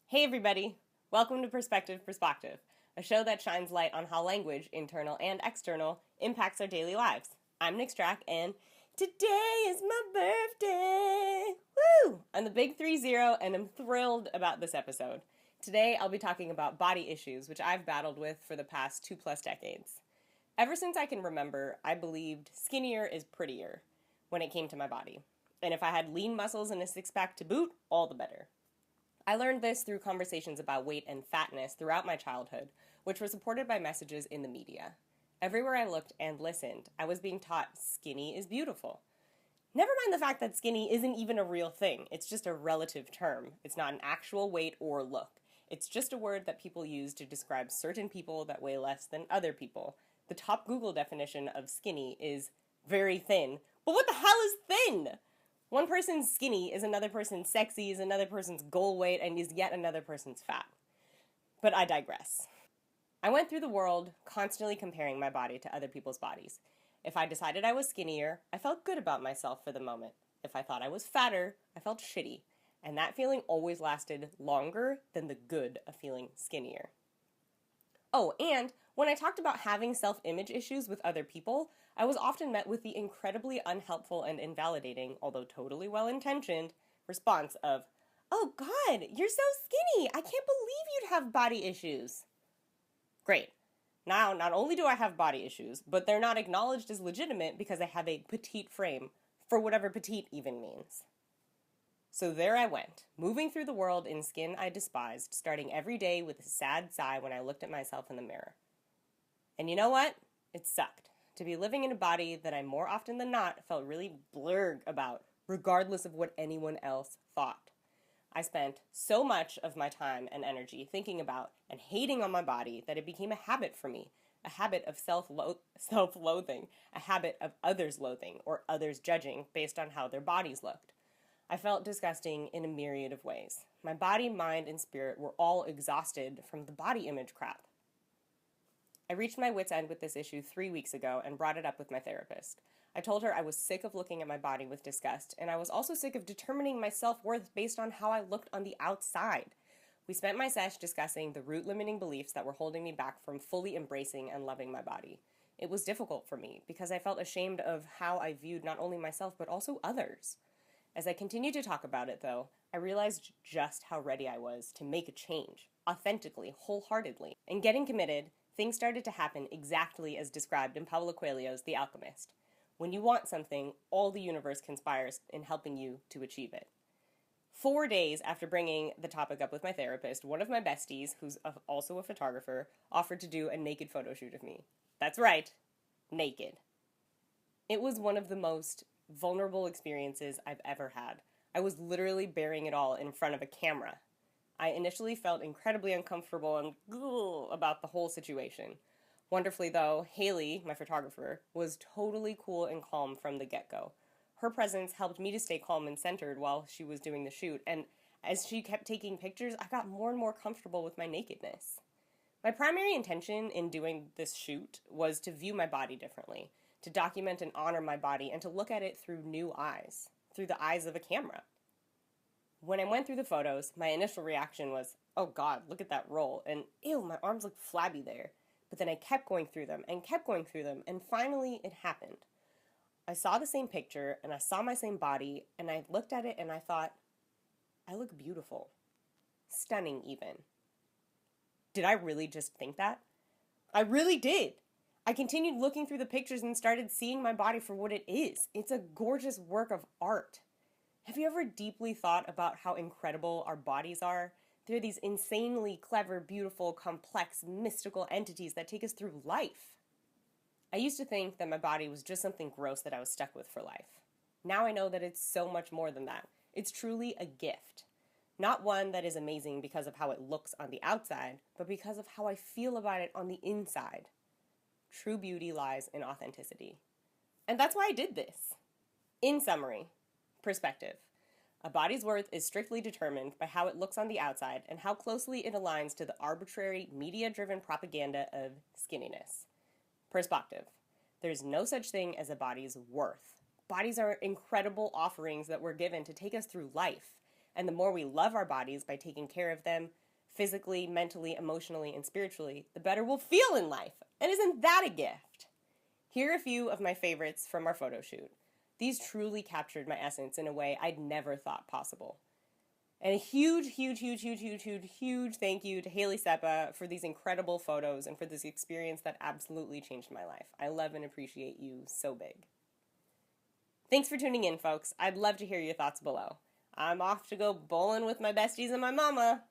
Hey everybody! Welcome to Perspective Perspoctive, a show that shines light on how language, internal and external, impacts our daily lives. I'm Nick Strack, and today is my birthday! Woo! I'm the big 3-0, and I'm thrilled about this episode. Today I'll be talking about body issues, which I've battled with for the past 2+ decades. Ever since I can remember, I believed skinnier is prettier when it came to my body. And if I had lean muscles and a six-pack to boot, all the better. I learned this through conversations about weight and fatness throughout my childhood, which were supported by messages in the media. Everywhere I looked and listened, I was being taught skinny is beautiful. Never mind the fact that skinny isn't even a real thing. It's just a relative term. It's not an actual weight or look. It's just a word that people use to describe certain people that weigh less than other people. The top Google definition of skinny is very thin. But what the hell is thin? One person's skinny is another person's sexy, is another person's goal weight, and is yet another person's fat. But I digress. I went through the world constantly comparing my body to other people's bodies. If I decided I was skinnier, I felt good about myself for the moment. If I thought I was fatter, I felt shitty. And that feeling always lasted longer than the good of feeling skinnier. Oh, and when I talked about having self-image issues with other people, I was often met with the incredibly unhelpful and invalidating, although totally well-intentioned, response of, "Oh God, you're so skinny! I can't believe you'd have body issues." Great. Now, not only do I have body issues, but they're not acknowledged as legitimate because I have a petite frame, for whatever petite even means. So there I went, moving through the world in skin I despised, starting every day with a sad sigh when I looked at myself in the mirror. And you know what? It sucked. To be living in a body that I more often than not felt really blurg about, regardless of what anyone else thought. I spent so much of my time and energy thinking about and hating on my body that it became a habit for me, a habit of self-loathing, a habit of others loathing or others judging based on how their bodies looked. I felt disgusting in a myriad of ways. My body, mind, and spirit were all exhausted from the body image crap. I reached my wit's end with this issue 3 weeks ago and brought it up with my therapist. I told her I was sick of looking at my body with disgust, and I was also sick of determining my self-worth based on how I looked on the outside. We spent my sesh discussing the root-limiting beliefs that were holding me back from fully embracing and loving my body. It was difficult for me because I felt ashamed of how I viewed not only myself but also others. As I continued to talk about it, though, I realized just how ready I was to make a change, authentically, wholeheartedly. And getting committed, things started to happen exactly as described in Paulo Coelho's The Alchemist. When you want something, all the universe conspires in helping you to achieve it. 4 days after bringing the topic up with my therapist, one of my besties, who's also a photographer, offered to do a naked photo shoot of me. That's right, naked. It was one of the most vulnerable experiences I've ever had. I was literally bearing it all in front of a camera. I initially felt incredibly uncomfortable and about the whole situation. Wonderfully, though, Haley, my photographer, was totally cool and calm from the get-go. Her presence helped me to stay calm and centered while she was doing the shoot, and as she kept taking pictures, I got more and more comfortable with my nakedness. My primary intention in doing this shoot was to view my body differently, to document and honor my body, and to look at it through new eyes, through the eyes of a camera. When I went through the photos, my initial reaction was, "Oh God, look at that roll," and ew, my arms look flabby there. But then I kept going through them, and finally it happened. I saw the same picture, and I saw my same body, and I looked at it and I thought, I look beautiful. Stunning, even. Did I really just think that? I really did. I continued looking through the pictures and started seeing my body for what it is. It's a gorgeous work of art. Have you ever deeply thought about how incredible our bodies are? They're these insanely clever, beautiful, complex, mystical entities that take us through life. I used to think that my body was just something gross that I was stuck with for life. Now I know that it's so much more than that. It's truly a gift. Not one that is amazing because of how it looks on the outside, but because of how I feel about it on the inside. True beauty lies in authenticity. And that's why I did this. In summary, perspective. A body's worth is strictly determined by how it looks on the outside and how closely it aligns to the arbitrary, media-driven propaganda of skinniness. Perspective. There's no such thing as a body's worth. Bodies are incredible offerings that were given to take us through life, And the more we love our bodies by taking care of them physically, mentally, emotionally, and spiritually, the better we'll feel in life. And isn't that a gift? Here are a few of my favorites from our photo shoot. These truly captured my essence in a way I'd never thought possible. And a huge thank you to Haley Seppa for these incredible photos and for this experience that absolutely changed my life. I love and appreciate you so big. Thanks for tuning in, folks. I'd love to hear your thoughts below. I'm off to go bowling with my besties and my mama.